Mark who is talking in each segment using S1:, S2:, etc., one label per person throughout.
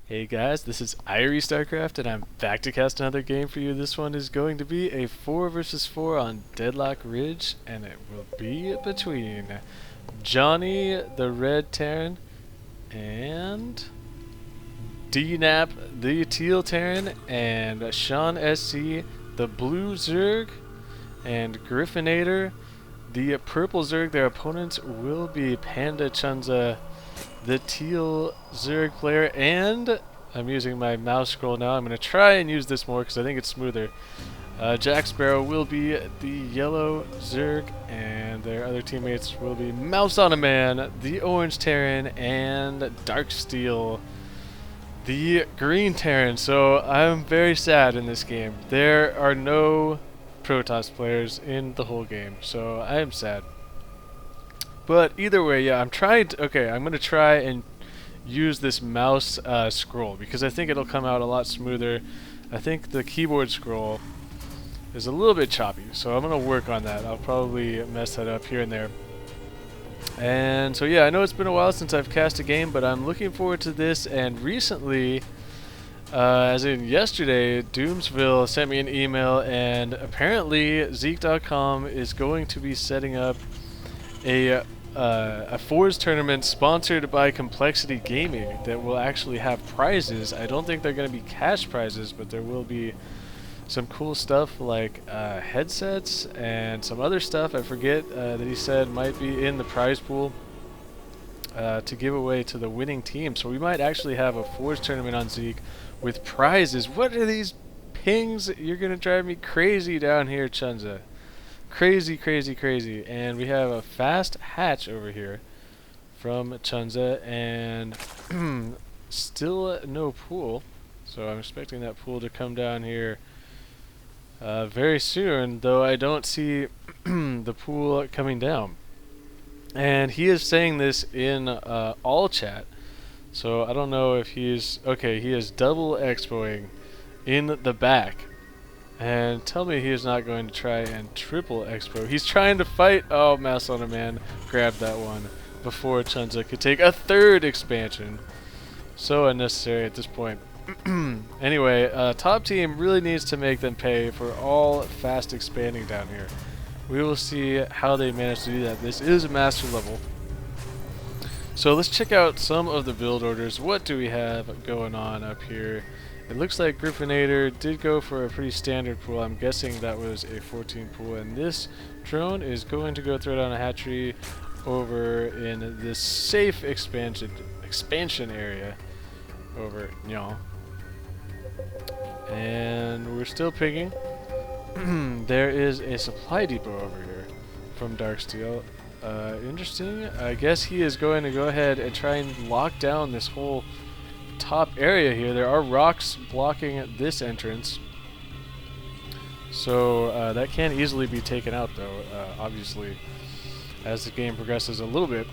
S1: Hey guys, this is IrieStarcraft and I'm back to cast another game for you. This one is going to be a 4 versus 4 on Deadlock Ridge, and it will be between Johnny the Red Terran and Dnap the Teal Terran and Sean SC the Blue Zerg and Griffinator the Purple Zerg. Their opponents will be PandaChunsah the Teal Zerg player, and I'm using my mouse scroll now. I'm going to try and use this more because I think it's smoother. JackSparrow will be the Yellow Zerg, and their other teammates will be MouseonaMan, the Orange Terran, and DarkSteel, the Green Terran. So I'm very sad in this game. There are no Protoss players in the whole game, so I am sad. But either way, yeah, I'm going to try and use this mouse scroll because I think it'll come out a lot smoother. I think the keyboard scroll is a little bit choppy, so I'm going to work on that. I'll probably mess that up here and there. And so yeah, I know it's been a while since I've cast a game, but I'm looking forward to this. And recently, as in yesterday, Doomsville sent me an email, and apparently Zeke.com is going to be setting up a Fours tournament sponsored by Complexity Gaming that will actually have prizes. I don't think they're going to be cash prizes, but there will be some cool stuff like headsets and some other stuff I forget that he said might be in the prize pool to give away to the winning team. So we might actually have a Fours tournament on Zeke with prizes. What are these pings? You're going to drive me crazy down here, Chunsah. Crazy, crazy, crazy. And we have a fast hatch over here from Chunsah, and still no pool. So I'm expecting that pool to come down here very soon, though I don't see the pool coming down. And he is saying this in all chat, so I don't know if he's... Okay, he is double expoing in the back. And tell me he is not going to try and triple expo. He's trying to fight. Oh, MouseonaMan grabbed that one before Chunsah could take a third expansion. So unnecessary at this point. Anyway, top team really needs to make them pay for all fast expanding down here. We will see how they manage to do that. This is a master level. So let's check out some of the build orders. What do we have going on up here? It looks like Griffinator did go for a pretty standard pool. I'm guessing that was a 14 pool, and this drone is going to go throw down a hatchery over in this safe expansion area over y'all. And we're still picking. There is a supply depot over here from DarkSteel. Interesting. I guess he is going to go ahead and try and lock down this whole top area here. There are rocks blocking this entrance, so that can easily be taken out, though, obviously, as the game progresses a little bit.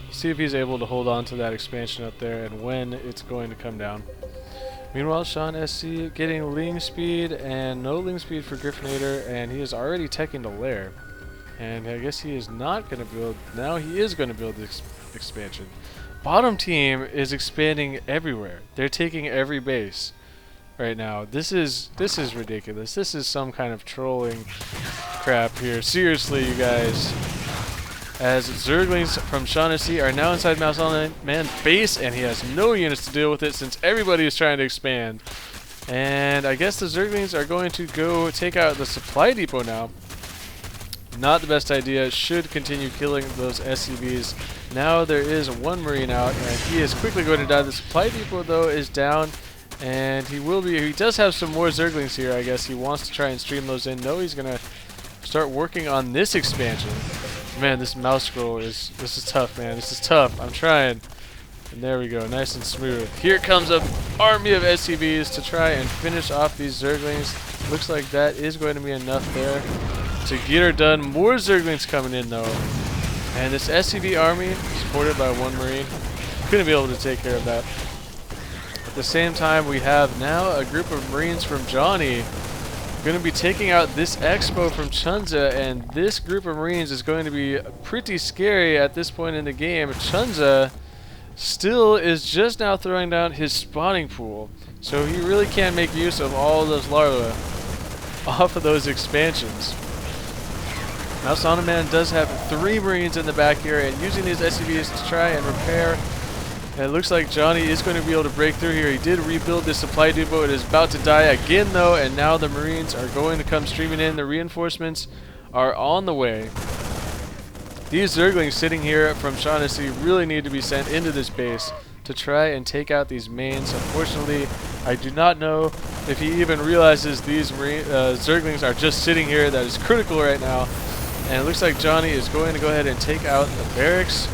S1: See if he's able to hold on to that expansion up there and when it's going to come down. Meanwhile, Sean SC getting ling speed, and no ling speed for Griffinator, and he is already teching the lair. And I guess he is not going to build. Now he is going to build this expansion. Bottom team is expanding everywhere. They're taking every base right now. This is ridiculous. This is some kind of trolling crap here. Seriously, you guys. As Zerglings from Sean SC are now inside MouseonaMan base, and he has no units to deal with it since everybody is trying to expand. And I guess the Zerglings are going to go take out the supply depot now. Not the best idea. Should continue killing those SCVs. Now there is one Marine out, and he is quickly going to die. The supply depot, though, is down, and he does have some more Zerglings here. I guess he wants to try and stream those in. No, he's going to start working on this expansion. Man, this mouse scroll this is tough, man. This is tough. I'm trying. And there we go, nice and smooth. Here comes an army of SCVs to try and finish off these Zerglings. Looks like that is going to be enough there to get her done. More Zerglings coming in, though. And this SCV army, supported by one Marine, couldn't be able to take care of that. At the same time, we have now a group of Marines from Johnny going to be taking out this expo from Chunsah, and this group of Marines is going to be pretty scary at this point in the game. Chunsah still is just now throwing down his spawning pool. So he really can't make use of all of those larvae off of those expansions. MouseonaMan does have 3 Marines in the back here, and using these SCVs to try and repair. And it looks like Johnny is going to be able to break through here. He did rebuild this supply depot. It is about to die again though, and now the Marines are going to come streaming in. The reinforcements are on the way. These Zerglings sitting here from Shaughnessy really need to be sent into this base to try and take out these mains. Unfortunately, I do not know if he even realizes these Zerglings are just sitting here. That is critical right now. And it looks like Johnny is going to go ahead and take out the barracks.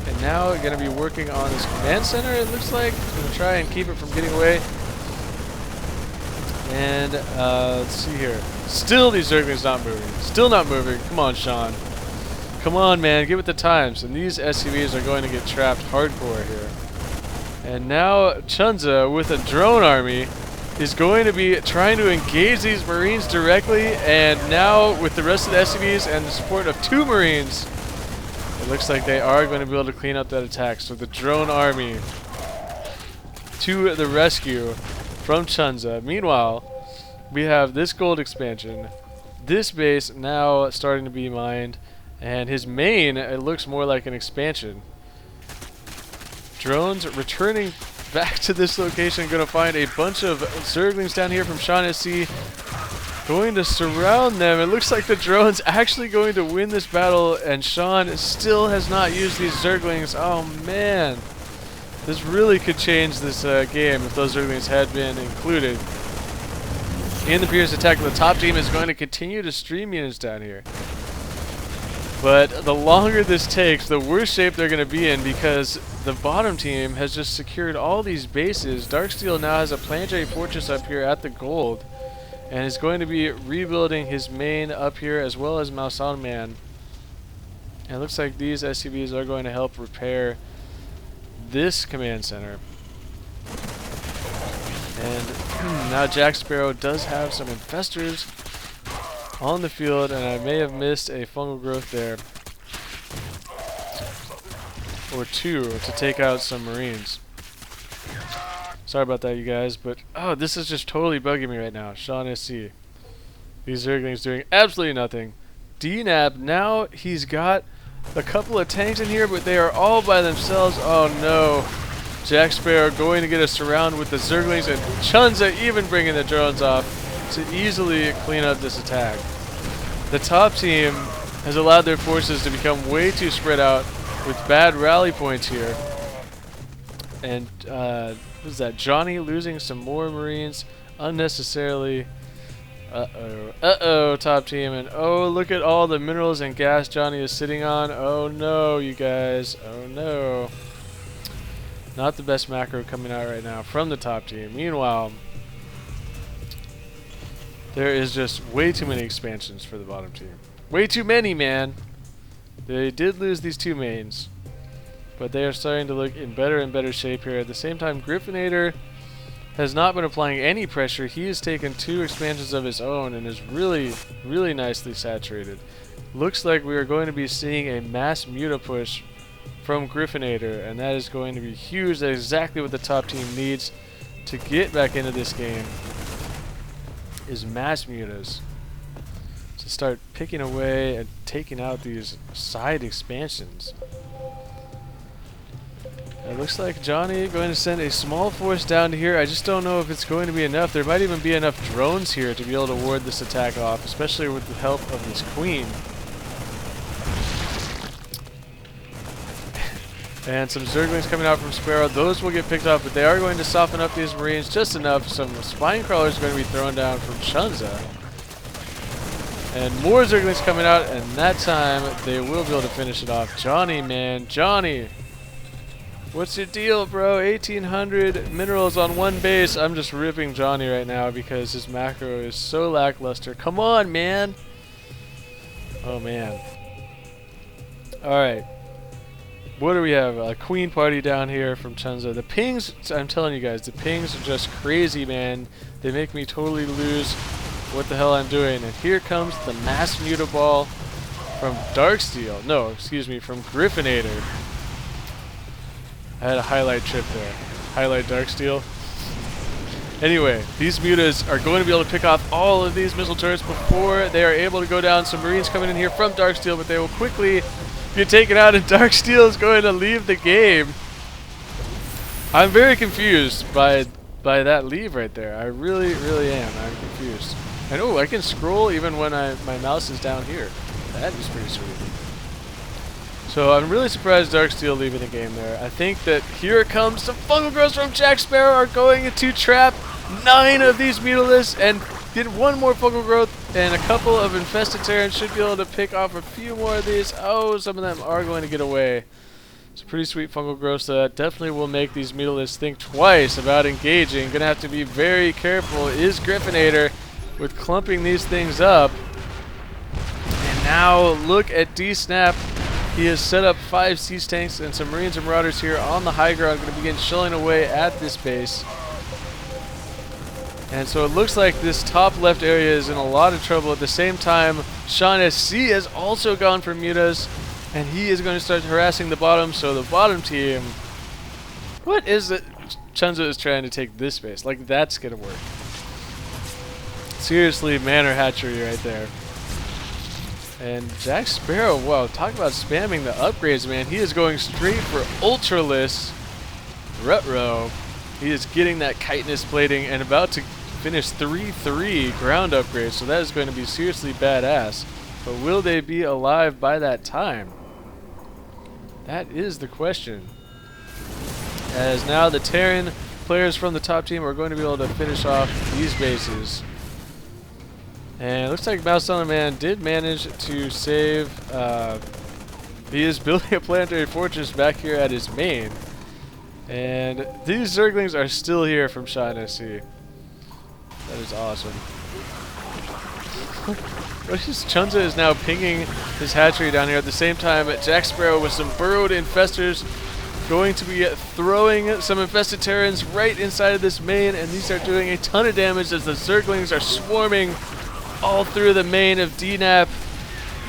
S1: And now we're going to be working on his command center, it looks like. He's going to try and keep it from getting away. And let's see here. Still these Zerglings not moving. Still not moving. Come on, Sean. Come on, man. Get with the times. And these SCVs are going to get trapped hardcore here. And now Chunsah with a drone army is going to be trying to engage these Marines directly, and now with the rest of the SCVs and the support of 2 Marines, it looks like they are going to be able to clean up that attack. So the drone army to the rescue from Chunsah. Meanwhile, we have this gold expansion, this base now starting to be mined, and his main, it looks more like an expansion. Drones returning back to this location, going to find a bunch of Zerglings down here from Shaughnessy, going to surround them. It looks like the drone's actually going to win this battle, and Sean still has not used these Zerglings. Oh man, this really could change this game if those Zerglings had been included in the previous attack. The top team is going to continue to stream units down here. But the longer this takes, the worse shape they're going to be in, because the bottom team has just secured all these bases. DarkSteel now has a planetary fortress up here at the gold, and is going to be rebuilding his main up here as well as MouseonaMan. And it looks like these SCVs are going to help repair this command center. And now JackSparrow does have some infestors on the field, and I may have missed a fungal growth there or 2 to take out some Marines. Sorry about that, you guys, but oh, this is just totally bugging me right now. Shaughnessy, these Zerglings doing absolutely nothing. Dnap, now he's got a couple of tanks in here, but they are all by themselves. Oh no, JackSparrow going to get a surround with the Zerglings, and Chunsah even bringing the drones off to easily clean up this attack. The top team has allowed their forces to become way too spread out with bad rally points here. And what is that? Johnny losing some more Marines unnecessarily. Uh-oh, top team. And oh, look at all the minerals and gas Johnny is sitting on. Oh no, you guys. Oh no. Not the best macro coming out right now from the top team. Meanwhile, there is just way too many expansions for the bottom team. Way too many, man. They did lose these 2 mains, but they are starting to look in better and better shape here. At the same time, Griffinator has not been applying any pressure. He has taken 2 expansions of his own and is really, really nicely saturated. Looks like we are going to be seeing a mass muta push from Griffinator, and that is going to be huge. That is exactly what the top team needs to get back into this game, is mass mutas to start picking away and taking out these side expansions. It looks like Johnny going to send a small force down to here. I just don't know if it's going to be enough. There might even be enough drones here to be able to ward this attack off, especially with the help of this queen. And some Zerglings coming out from Sparrow. Those will get picked off, but they are going to soften up these Marines just enough. Some spine crawlers are going to be thrown down from Chunsah. And more Zerglings coming out, and that time they will be able to finish it off. Johnny, man. Johnny! What's your deal, bro? 1,800 minerals on one base. I'm just ripping Johnny right now because his macro is so lackluster. Come on, man! Oh, man. Alright. What do we have? A queen party down here from Chunsah. The pings, I'm telling you guys, the pings are just crazy, man. They make me totally lose what the hell I'm doing. And here comes the mass muta ball from DarkSteel. No, excuse me, from Griffinator. I had a highlight trip there. Highlight DarkSteel. Anyway, these mutas are going to be able to pick off all of these missile turrets before they are able to go down. Some Marines coming in here from DarkSteel, but they will quickly get taken out, and DarkSteel is going to leave the game. I'm very confused by that leave right there. I really, really am. I'm confused. And oh, I can scroll even when my mouse is down here. That is pretty sweet. So I'm really surprised DarkSteel leaving the game there. I think that here it comes. Some fungal growths from JackSparrow are going to trap 9 of these Mutalisks and get one more fungal growth, and a couple of infested Terrans should be able to pick off a few more of these. Oh, some of them are going to get away. It's a pretty sweet fungal growth, so that definitely will make these Mutalisks think twice about engaging. Gonna have to be very careful is Griffinator with clumping these things up. And now look at Dnap. He has set up 5 siege tanks and some Marines and Marauders here on the high ground, going to begin shelling away at this base. And so it looks like this top left area is in a lot of trouble. At the same time, seansc has also gone for mutas, and he is going to start harassing the bottom. So the bottom team, what is it? Chunsah is trying to take this base. Like, that's going to work. Seriously, manor hatchery right there. And JackSparrow, wow, talk about spamming the upgrades, man. He is going straight for Ultralisk. Rutro. He is getting that chitinous plating and about to finish 3-3 ground upgrades, so that is going to be seriously badass. But will they be alive by that time? That is the question. As now the Terran players from the top team are going to be able to finish off these bases. And it looks like MouseonaMan did manage to save. He is building a planetary fortress back here at his main. And these Zerglings are still here from seansc. That is awesome. Chunsah is now pinging his hatchery down here. At the same time, JackSparrow with some burrowed infestors going to be throwing some infested Terrans right inside of this main, and these are doing a ton of damage as the Zerglings are swarming all through the main of Dnap.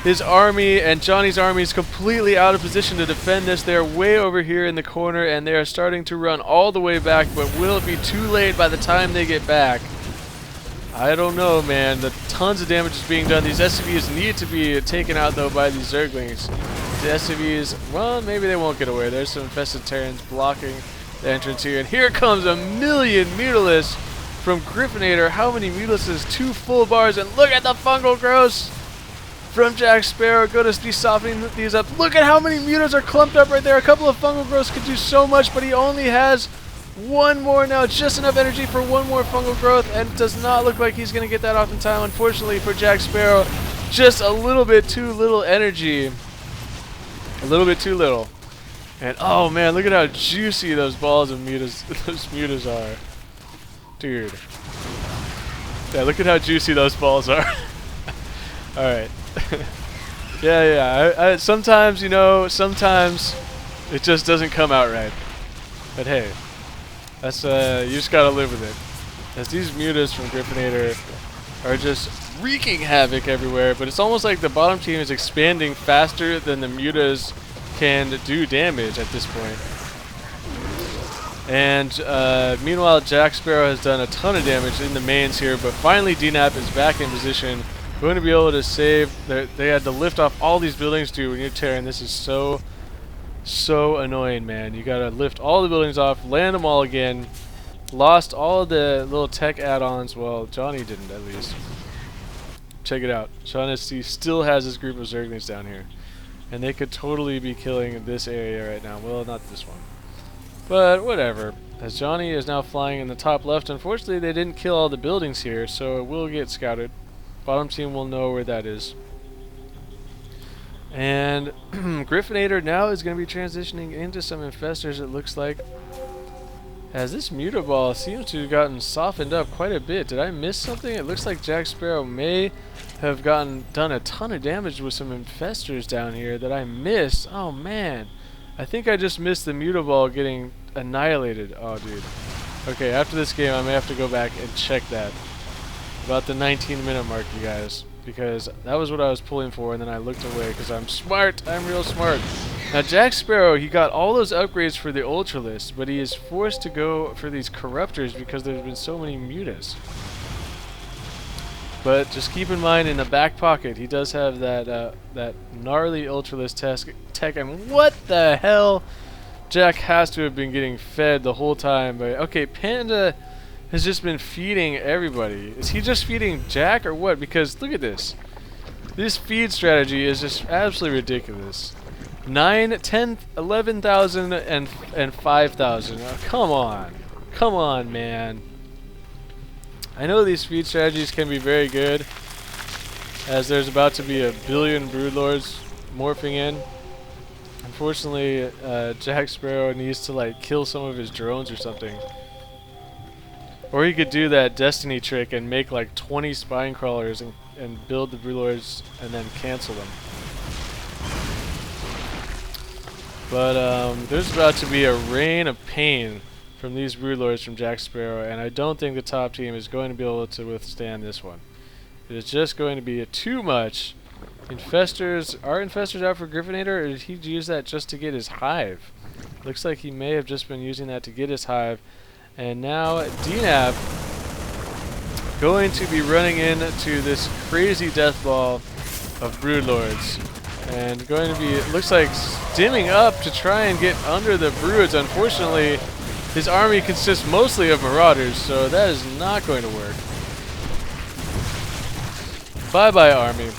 S1: His army and Johnny's army is completely out of position to defend this. They're way over here in the corner, and they are starting to run all the way back, but will it be too late by the time they get back? I don't know, man. Tons of damage is being done. These SCVs need to be taken out, though, by these Zerglings. The SCVs, well, maybe they won't get away. There's some infested Terrans blocking the entrance here. And here comes a million Mutalisks from Griffinator. How many Mutalisks? 2 full bars. And look at the fungal growths from JackSparrow. Going to be softening these up. Look at how many mutas are clumped up right there. A couple of fungal growths could do so much, but he only has one more now. Just enough energy for one more fungal growth, and does not look like he's going to get that off in time. Unfortunately for JackSparrow, just a little bit too little energy. A little bit too little. And oh man, look at how juicy those balls of mutas, those mutas are. Dude. Yeah, look at how juicy those balls are. Alright. yeah, sometimes, you know, sometimes it just doesn't come out right. But hey, that's you just gotta live with it. As these mutas from Griffinator are just wreaking havoc everywhere, but it's almost like the bottom team is expanding faster than the mutas can do damage at this point. And meanwhile, JackSparrow has done a ton of damage in the mains here, but finally Dnap is back in position, going to be able to save. They had to lift off all these buildings too when you're Terran. This is so annoying, man. You gotta lift all the buildings off, land them all again. Lost all of the little tech add-ons. Well, Johnny didn't, at least. Check it out. seansc still has this group of Zerglings down here, and they could totally be killing this area right now. Well, not this one, but whatever. As Johnny is now flying in the top left, unfortunately they didn't kill all the buildings here, so it will get scouted. Bottom team will know where that is. And Griffinator now is going to be transitioning into some infestors, it looks like. As this mutaball seems to have gotten softened up quite a bit. Did I miss something? It looks like JackSparrow may have done a ton of damage with some infestors down here that I missed. Oh man. I think I just missed the mutaball getting annihilated. Oh dude. Okay, after this game I may have to go back and check that. About the 19-minute mark, you guys. Because that was what I was pulling for, and then I looked away because I'm smart. I'm real smart. Now JackSparrow, he got all those upgrades for the Ultralisk, but he is forced to go for these Corruptors because there's been so many mutas. But just keep in mind, in the back pocket, he does have that that gnarly Ultralisk tech. And what the hell? Jack has to have been getting fed the whole time. But okay, Panda has just been feeding everybody. Is he just feeding Jack or what? Because look at this. This feed strategy is just absolutely ridiculous. 9, 10, 11,000 and 5,000. Oh, come on. Come on, man. I know these feed strategies can be very good, as there's about to be a billion Broodlords morphing in. Unfortunately, JackSparrow needs to like kill some of his drones or something. Or he could do that Destiny trick and make like 20 spine crawlers and build the Broodlords and then cancel them. But there's about to be a rain of pain from these Broodlords from JackSparrow, and I don't think the top team is going to be able to withstand this one. It is just going to be too much. Infestors, are Infestors out for Griffinator, or did he use that just to get his hive? Looks like he may have just been using that to get his hive. And now Dnap going to be running into this crazy death ball of Broodlords. And going to be, it looks like, stimming up to try and get under the Broods. Unfortunately, his army consists mostly of Marauders, so that is not going to work. Bye-bye, army.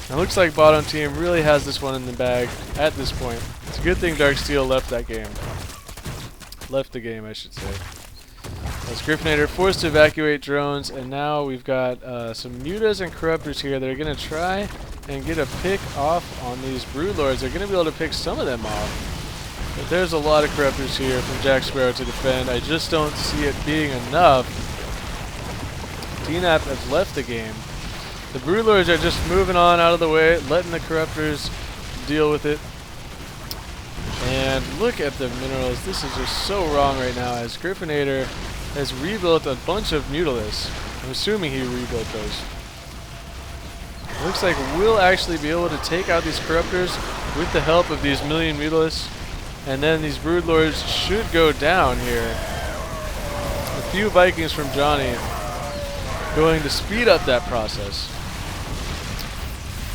S1: It looks like bottom team really has this one in the bag at this point. It's a good thing DarkSteel left that game. Left the game, I should say. As Griffinator forced to evacuate drones, and now we've got some mutas and corruptors here that are going to try and get a pick off on these Broodlords. They're going to be able to pick some of them off. But there's a lot of corruptors here from JackSparrow to defend. I just don't see it being enough. Dnap has left the game. The Broodlords are just moving on out of the way, letting the corruptors deal with it. And look at the minerals. This is just so wrong right now, as Griffinator has rebuilt a bunch of Mutalisks. I'm assuming he rebuilt those. Looks like we'll actually be able to take out these Corruptors with the help of these million Mutalisks. And then these Broodlords should go down here. A few Vikings from Johnny going to speed up that process.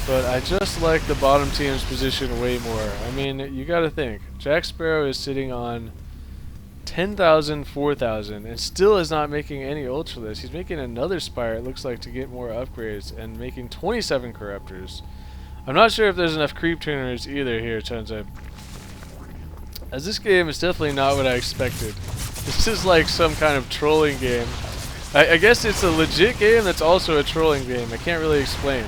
S1: But I just like the bottom team's position way more. I mean, you gotta think. JackSparrow is sitting on 10,000, 4,000, and still is not making any Ultralisk. He's making another Spire, it looks like, to get more upgrades, and making 27 Corruptors. I'm not sure if there's enough Creep Tuners either here, Chunsah. As this game is definitely not what I expected. This is like some kind of trolling game. I guess it's a legit game that's also a trolling game. I can't really explain.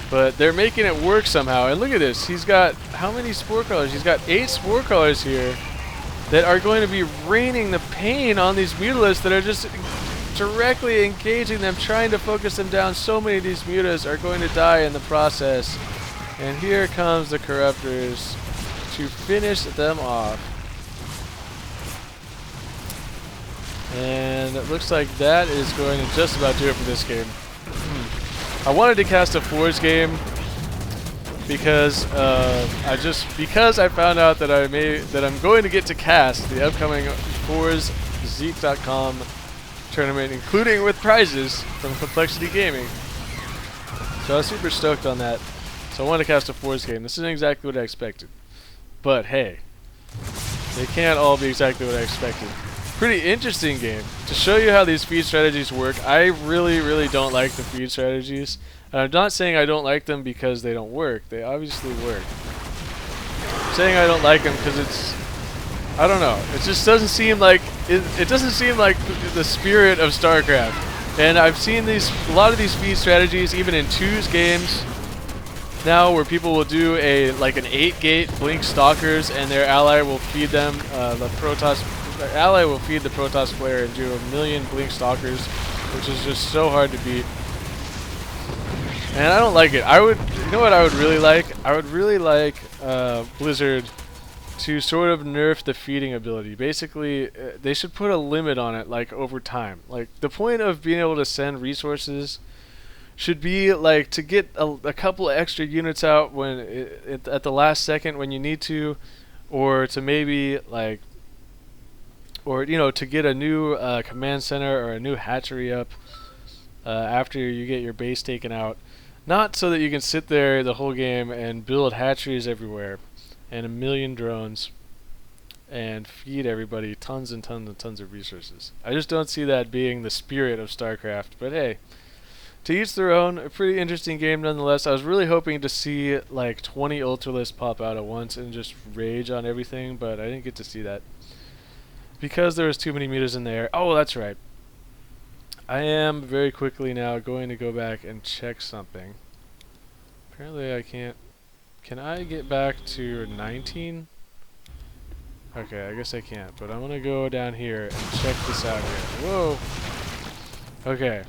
S1: But they're making it work somehow. And look at this. He's got how many Spore Crawlers? He's got 8 Spore Crawlers here that are going to be raining the pain on these Mutalisks that are just directly engaging them, trying to focus them down. So many of these Mutas are going to die in the process. And here comes the Corruptors to finish them off. And it looks like that is going to just about do it for this game. I wanted to cast a Forge game because I found out that I'm going to get to cast the upcoming ForzeZeke.com tournament, including with prizes from Complexity Gaming. So I was super stoked on that. So I wanted to cast a Forge game. This isn't exactly what I expected, but hey, they can't all be exactly what I expected. Pretty interesting game. To show you how these feed strategies work, I really don't like the feed strategies. And I'm not saying I don't like them because they don't work. They obviously work. I'm saying I don't like them because it's, I don't know. It just doesn't seem like it doesn't seem like the spirit of StarCraft. And I've seen a lot of these feed strategies even in 2's games now, where people will do an 8-gate blink stalkers, and their ally will feed them the Protoss. Their ally will feed the Protoss player and do a million blink stalkers, which is just so hard to beat. And I don't like it. You know what I would really like? I would really like Blizzard to sort of nerf the feeding ability. Basically, they should put a limit on it, like over time. Like, the point of being able to send resources should be like to get a couple extra units out when at the last second when you need to, or to maybe like, or to get a new command center or a new hatchery up after you get your base taken out. Not so that you can sit there the whole game and build hatcheries everywhere and a million drones and feed everybody tons and tons and tons of resources. I just don't see that being the spirit of StarCraft, but hey, to each their own. A pretty interesting game nonetheless. I was really hoping to see like 20 Ultralists pop out at once and just rage on everything, but I didn't get to see that because there was too many mutas in there. Oh, that's right. I am very quickly now going to go back and check something. Apparently I can't. Can I get back to 19? Okay, I guess I can't, but I'm gonna go down here and check this out here. Whoa! Okay.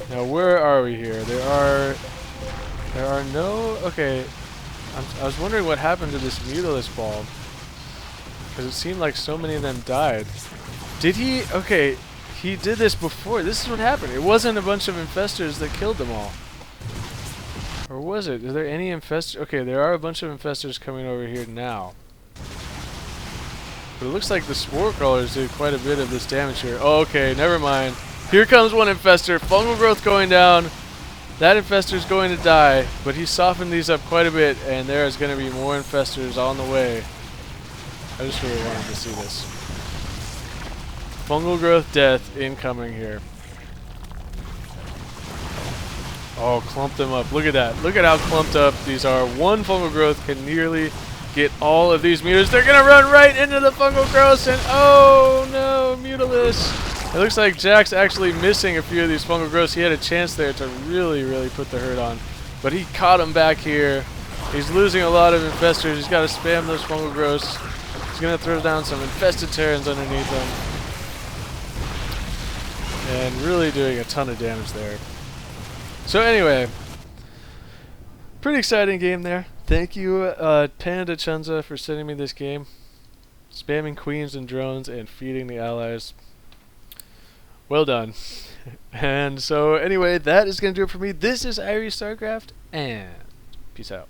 S1: Now where are we here? There are no... Okay. I was wondering what happened to this Mutalist ball, because it seemed like so many of them died. Did he... Okay, he did this before. This is what happened. It wasn't a bunch of infestors that killed them all. Or was it? Is there any infestors? Okay, there are a bunch of infestors coming over here now. But it looks like the Spore Crawlers did quite a bit of this damage here. Oh, okay, never mind. Here comes one infestor. Fungal growth going down. That infestor's going to die, but he softened these up quite a bit, and there is going to be more infestors on the way. I just really wanted to see this. Fungal growth death incoming here. Oh, clump them up. Look at that. Look at how clumped up these are. One fungal growth can nearly get all of these mutas. They're going to run right into the fungal growth, and oh no, Mutalist. It looks like Jack's actually missing a few of these fungal growths. He had a chance there to really put the hurt on, but he caught him back here. He's losing a lot of infestors. He's got to spam those fungal growths. He's going to throw down some infested Terrans underneath them, and really doing a ton of damage there. So anyway, pretty exciting game there. Thank you, PandaChunsah, for sending me this game. Spamming queens and drones and feeding the allies. Well done. And so anyway, that is going to do it for me. This is IrieStarcraft, and peace out.